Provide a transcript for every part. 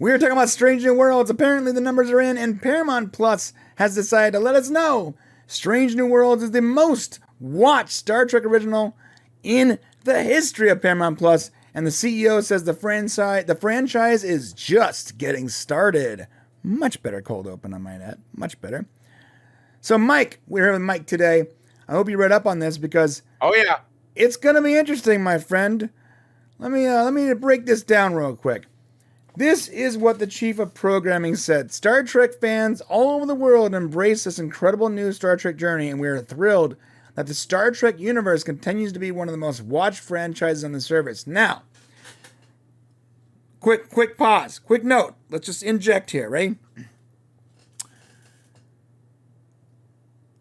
We are talking about Strange New Worlds. Apparently the numbers are in, and Paramount Plus has decided to let us know Strange New Worlds is the most watched Star Trek original in the history of Paramount Plus, and the CEO says the franchise is just getting started. Much better cold open, I might add. Much better. So, Mike, we're here with Mike today. I hope you read up on this because it's going to be interesting, my friend. Let me break this down real quick. This is what the chief of programming said. Star Trek fans all over the world embrace this incredible new Star Trek journey, and we are thrilled that the Star Trek universe continues to be one of the most watched franchises on the service. Now, quick pause, quick note. Let's just inject here, right?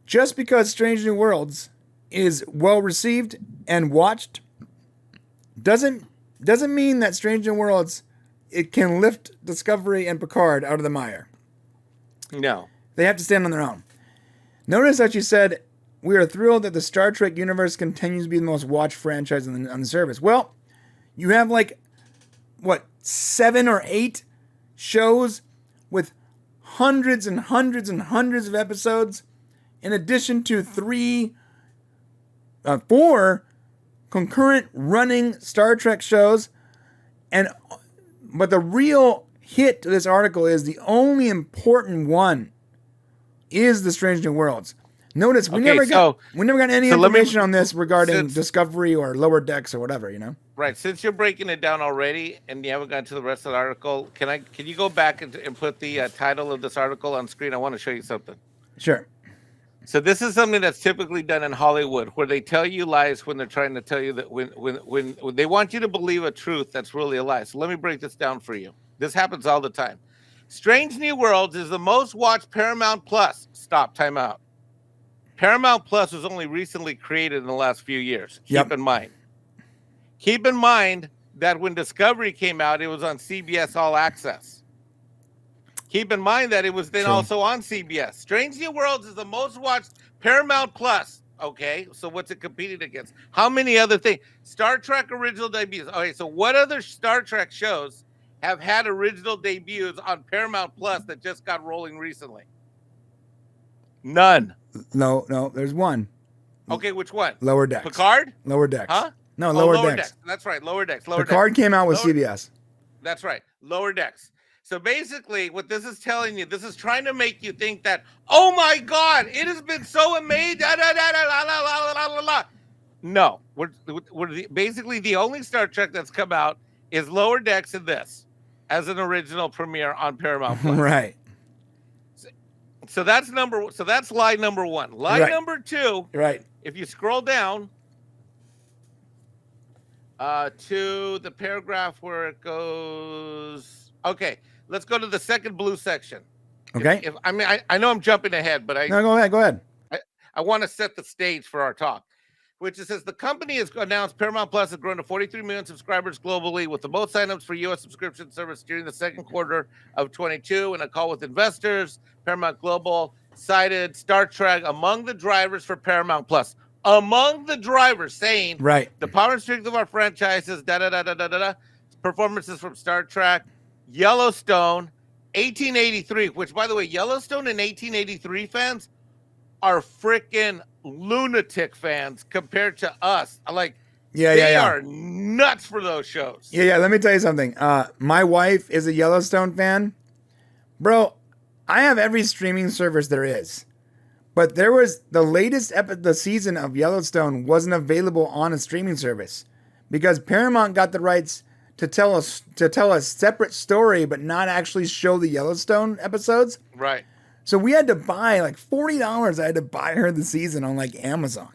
Just because Strange New Worlds is well received and watched doesn't mean that Strange New Worlds it can lift Discovery and Picard out of the mire. No. They have to stand on their own. Notice that you said, we are thrilled that the Star Trek universe continues to be the most watched franchise on the service. Well, you have 7 or 8 shows with hundreds and hundreds and hundreds of episodes, in addition to 4 concurrent running Star Trek shows. But the real hit to this article is the only important one is the Strange New Worlds. Notice we never got any information on this regarding Discovery or Lower Decks or whatever, you know? Right. Since you're breaking it down already and you haven't gotten to the rest of the article, can you go back and put the title of this article on screen? I want to show you something. Sure. So this is something that's typically done in Hollywood, where they tell you lies when they're trying to tell you that when they want you to believe a truth that's really a lie. So let me break this down for you. This happens all the time. Strange New Worlds is the most watched Paramount Plus. Stop. Time out. Paramount Plus was only recently created in the last few years. Keep in mind. Keep in mind that when Discovery came out, it was on CBS All Access. Keep in mind that it was then also on CBS. Strange New Worlds is the most watched Paramount Plus. Okay, so what's it competing against? How many other things? Star Trek original debuts. Okay, so what other Star Trek shows have had original debuts on Paramount Plus that just got rolling recently? None. No, there's one. Okay, which one? Lower Decks. Picard? Lower Decks. Huh? No, Lower Decks. That's right, Lower Decks. Picard came out with CBS. That's right, Lower Decks. So basically, what this is telling you, this is trying to make you think that, oh my God, it has been so amazing. No, basically the only Star Trek that's come out is Lower Decks and this as an original premiere on Paramount Plus. Right. So that's lie number 1. Lie number 2. Right. If you scroll down to the paragraph where it goes, okay. Let's go to the second blue section. Okay. I know I'm jumping ahead, but go ahead. I want to set the stage for our talk, which it says the company has announced Paramount Plus has grown to 43 million subscribers globally, with the most signups for U.S. subscription service during the second quarter of 22. In a call with investors, Paramount Global cited Star Trek among the drivers for Paramount Plus. Among the drivers, saying the power and strength of our franchises, performances from Star Trek, Yellowstone, 1883, which, by the way, Yellowstone and 1883 fans are freaking lunatic fans compared to us. They are nuts for those shows. Yeah. Let me tell you something. My wife is a Yellowstone fan. Bro, I have every streaming service there is. But there was the latest the season of Yellowstone wasn't available on a streaming service because Paramount got the rights to tell a separate story, but not actually show the Yellowstone episodes. Right. So we had to buy $40. I had to buy her the season on Amazon.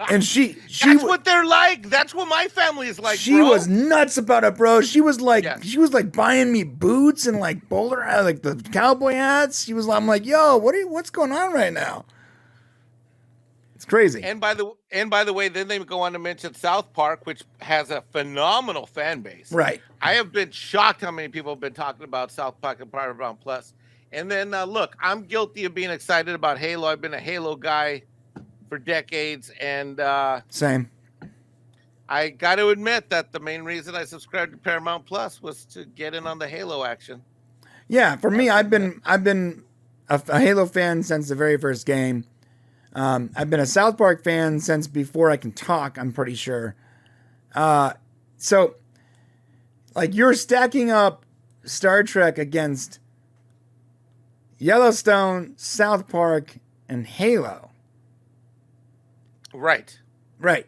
And she that's what they're like. That's what my family is like. She was nuts about it, bro. She was buying me boots and bowler the cowboy hats. I'm like, yo, what's going on right now? It's crazy. And by the way, then they go on to mention South Park, which has a phenomenal fan base. Right. I have been shocked how many people have been talking about South Park and Paramount Plus. And then look, I'm guilty of being excited about Halo. I've been a Halo guy for decades, and same. I got to admit that the main reason I subscribed to Paramount Plus was to get in on the Halo action. Yeah, for me, I've admit. been a Halo fan since the very first game. I've been a South Park fan since before I can talk. I'm pretty sure. So, like, you're stacking up Star Trek against Yellowstone, South Park, and Halo. Right. Right.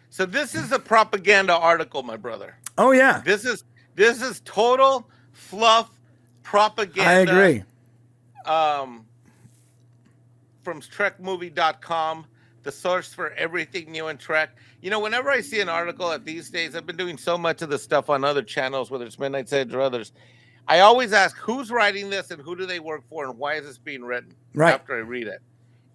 So this is a propaganda article, my brother. Oh yeah. This is total fluff propaganda. I agree. From TrekMovie.com, the source for everything new in Trek. You know, whenever I see an article at these days, I've been doing so much of this stuff on other channels, whether it's Midnight Edge or others. I always ask who's writing this and who do they work for and why is this being written after I read it.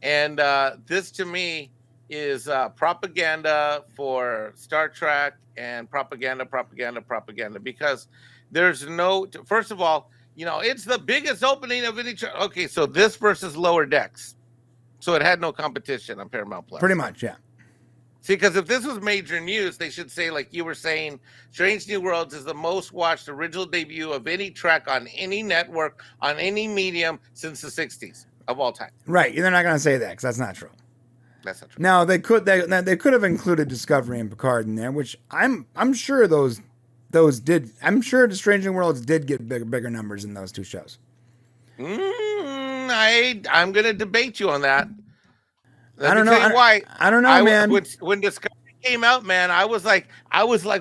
And this to me is propaganda for Star Trek and propaganda because there's no, first of all, you know, it's the biggest opening of any. Okay, so this versus Lower Decks. So it had no competition on Paramount Plus. Pretty much, yeah. See, because if this was major news, they should say, like you were saying, Strange New Worlds is the most watched original debut of any Trek on any network, on any medium since the 60s of all time. Right. They're not going to say that because that's not true. That's not true. Now, they could have included Discovery and Picard in there, which I'm sure those did. I'm sure the Strange New Worlds did get bigger numbers in those two shows. I'm going to debate you on that. I don't know why. I don't know, man. When Discovery came out, man, I was like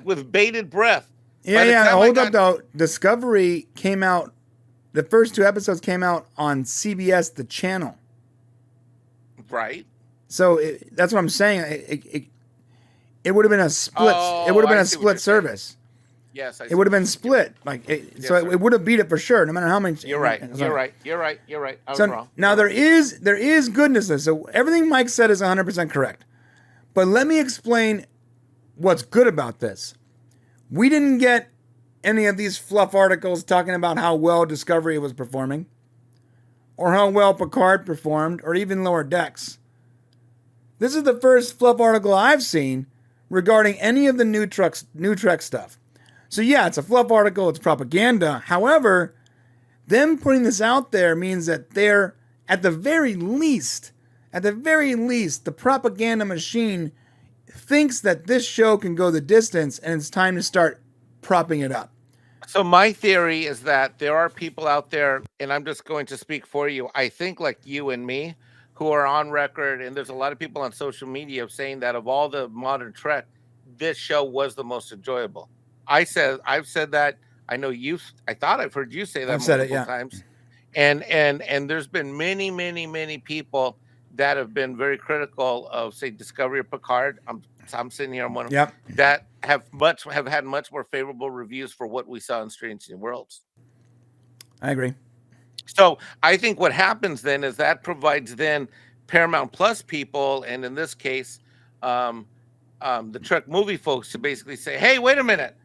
with bated breath. Yeah. Hold up, though. Discovery came out. The first two episodes came out on CBS, the channel. Right. So that's what I'm saying. It would have been a split. It would have been a split service. Yes, it would have been split. It would have beat it for sure, no matter how many. You're right. You're right. I was wrong. Now there is goodness to this. So everything Mike said is 100% correct. But let me explain what's good about this. We didn't get any of these fluff articles talking about how well Discovery was performing, or how well Picard performed, or even Lower Decks. This is the first fluff article I've seen regarding any of the new Trek stuff. So yeah, it's a fluff article, it's propaganda. However, them putting this out there means that they're, at the very least, the propaganda machine thinks that this show can go the distance and it's time to start propping it up. So my theory is that there are people out there, and I'm just going to speak for you, I think like you and me, who are on record, and there's a lot of people on social media saying that of all the modern Trek, this show was the most enjoyable. I've said that. I know I thought I've heard you say that multiple times. And there's been many people that have been very critical of, say, Discovery or Picard. I'm sitting here on one of them that have had much more favorable reviews for what we saw in Strange New Worlds. I agree. So I think what happens then is that provides then Paramount Plus people, and in this case, the Trek movie folks, to basically say, hey, wait a minute.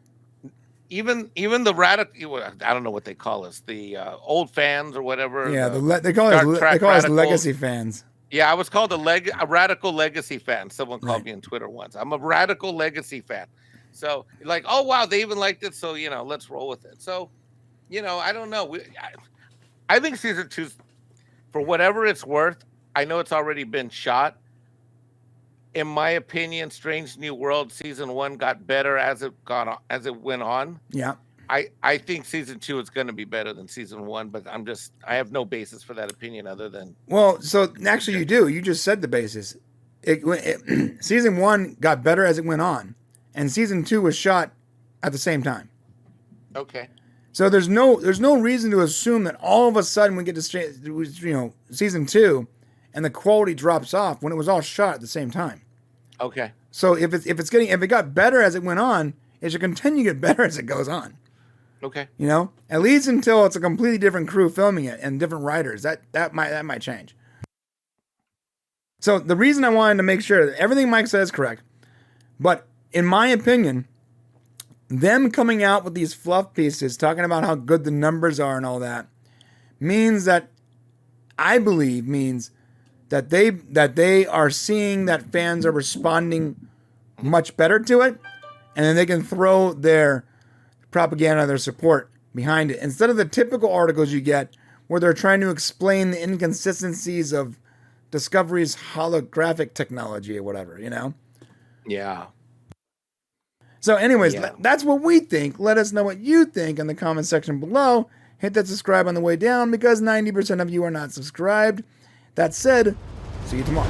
Even the radical, I don't know what they call us, the old fans or whatever. Yeah, they call us legacy fans. Yeah, I was called a radical legacy fan. Someone called me on Twitter once. I'm a radical legacy fan. So like, oh wow, they even liked it. So let's roll with it. So, I don't know. I think season 2, for whatever it's worth, I know it's already been shot. In my opinion, Strange New World season 1 got better as it went on. Yeah. I think season 2 is going to be better than season 1, but I have no basis for that opinion other than. Well, so actually you do. You just said the basis. Season 1 got better as it went on, and season 2 was shot at the same time. Okay. So there's no reason to assume that all of a sudden we get to season 2 and the quality drops off when it was all shot at the same time. Okay. So if it got better as it went on, it should continue to get better as it goes on. Okay. At least until it's a completely different crew filming it and different writers. That might change. So the reason I wanted to make sure that everything Mike said is correct, but in my opinion, them coming out with these fluff pieces talking about how good the numbers are and all that means that they are seeing that fans are responding much better to it, and then they can throw their propaganda, their support behind it. Instead of the typical articles you get where they're trying to explain the inconsistencies of Discovery's holographic technology or whatever, you know? Yeah. So anyways, that's what we think. Let us know what you think in the comment section below. Hit that subscribe on the way down because 90% of you are not subscribed. That said, see you tomorrow.